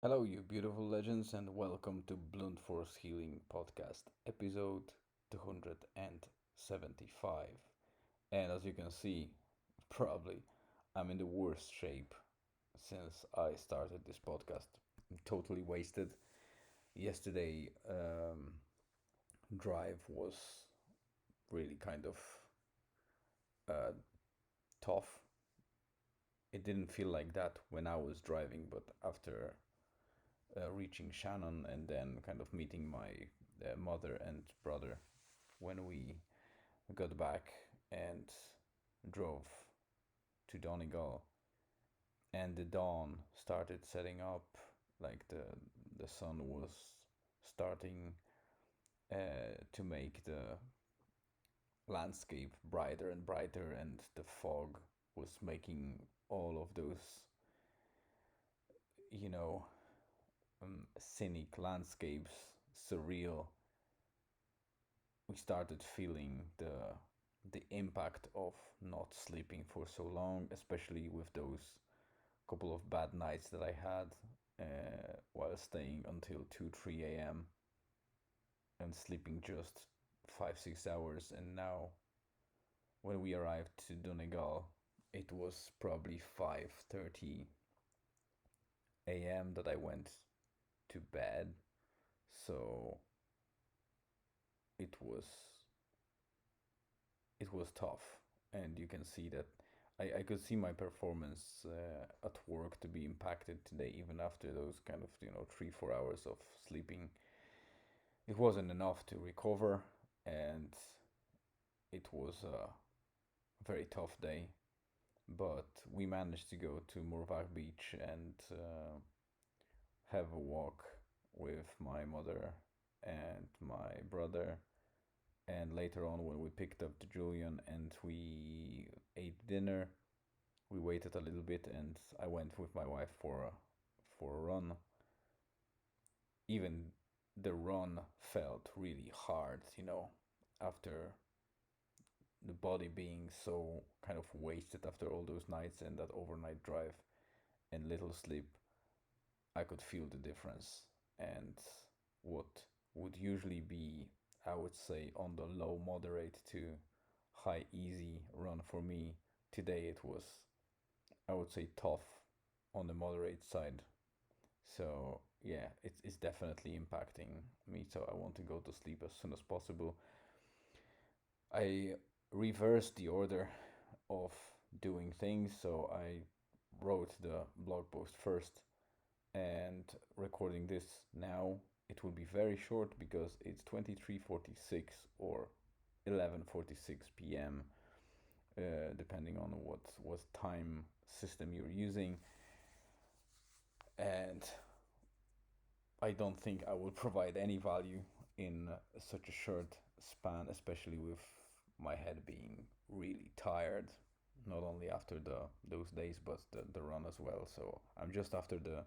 Hello, you beautiful legends, and welcome to Blunt Force Healing Podcast, episode 275. And as you can see, probably I'm in the worst shape since I started this podcast. I'm totally wasted. Yesterday, drive was really kind of uh, tough. It didn't feel like that when I was driving, but after reaching Shannon and then kind of meeting my mother and brother when we got back and drove to Donegal, and the dawn started setting up, like the sun was starting to make the landscape brighter and brighter, and the fog was making all of those, you know, scenic landscapes surreal. We started feeling the impact of not sleeping for so long, especially with those couple of bad nights that I had while staying until 2 3 a.m. and sleeping just 5 6 hours. And now, when we arrived to Donegal, it was probably 5:30 a.m. that I went to bed. So it was it was tough, and you can see that I could see my performance at work to be impacted today, even after those kind of 3 4 hours of sleeping. It wasn't enough to recover, and it was a very tough day. But we managed to go to Morvach Beach and have a walk with my mother and my brother. And later on, when we picked up the Julian and we ate dinner, we waited a little bit, and I went with my wife for a run. Even the run felt really hard, after the body being so kind of wasted after all those nights and that overnight drive and little sleep. I could feel the difference. And what would usually be, I would say, on the low moderate to high easy run for me, today it was, I would say, tough on the moderate side. So yeah, it's definitely impacting me. So I want to go to sleep as soon as possible. I reversed the order of doing things. So I wrote the blog post first and recording this now. It will be very short because it's 23:46 or 11:46 p.m. Depending on what time system you're using. And I don't think I will provide any value in such a short span, especially with my head being really tired, not only after those days, but the run as well. So I'm just after the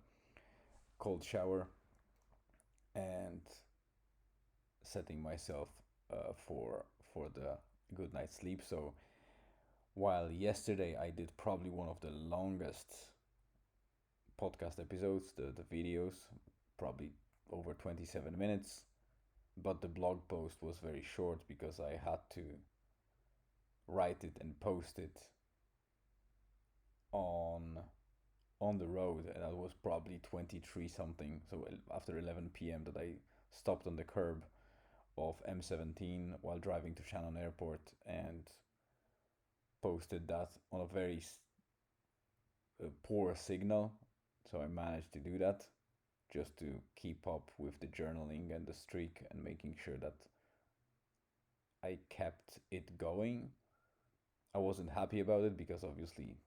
cold shower and setting myself for the good night's sleep. So while yesterday I did probably one of the longest podcast episodes, the videos, probably over 27 minutes, but the blog post was very short because I had to write it and post it on on the road, and that was probably 23 something. So after 11 p.m. that I stopped on the curb of M17 while driving to Shannon Airport and posted that on a very poor signal. So I managed to do that just to keep up with the journaling and the streak and making sure that I kept it going. I wasn't happy about it because obviously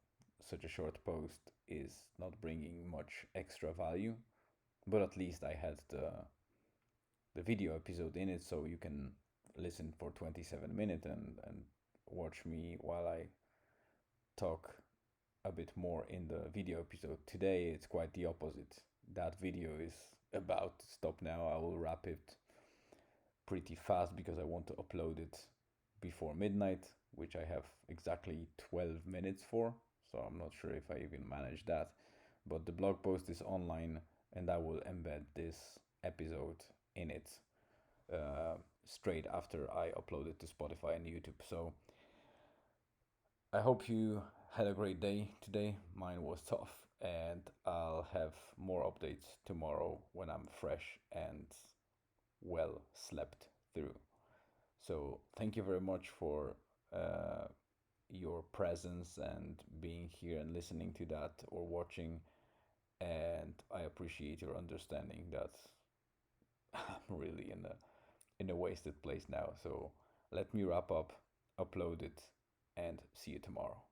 such a short post is not bringing much extra value, but at least I had the video episode in it, so you can listen for 27 minutes and watch me while I talk a bit more in the video episode. Today it's quite the opposite. That video is about to stop now. I will wrap it pretty fast because I want to upload it before midnight, which I have exactly 12 minutes for. So I'm not sure if I even manage that. But the blog post is online and I will embed this episode in it uh, straight after I upload it to Spotify and YouTube. So I hope you had a great day today. Mine was tough, and I'll have more updates tomorrow when I'm fresh and well slept through. So thank you very much for uh, your presence and being here and listening to that or watching. And I appreciate your understanding that I'm really in a wasted place now. So let me wrap up, upload it, and see you tomorrow.